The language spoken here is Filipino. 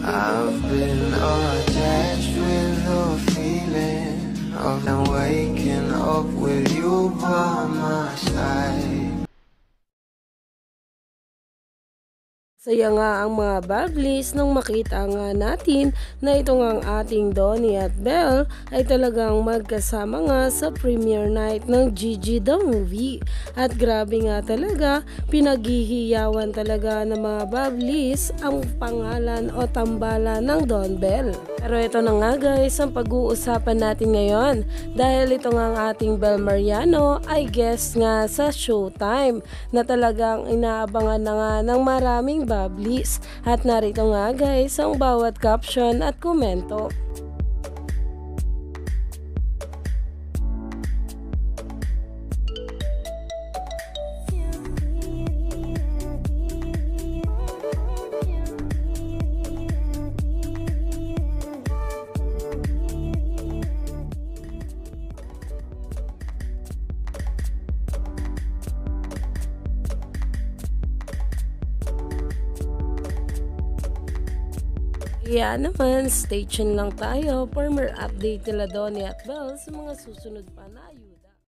I've been attached with the feeling of now waking up with you by my side. Saya nga ang mga Bablis nang makita nga natin na ito nga ang ating Donnie at Belle ay talagang magkasama nga sa premiere night ng Gigi the Movie. At grabe nga talaga, pinaghihiyawan talaga ng mga Bablis ang pangalan o tambalan ng Don Belle. Pero ito na nga guys ang pag-uusapan natin ngayon dahil ito nga ang ating Belle Mariano ay guest nga sa Showtime na talagang inaabangan na nga ng maraming Bablis. At narito nga guys ang bawat caption at komento. Kaya naman, stay tuned lang tayo for more update nila Donnie at Belle sa mga susunod pa.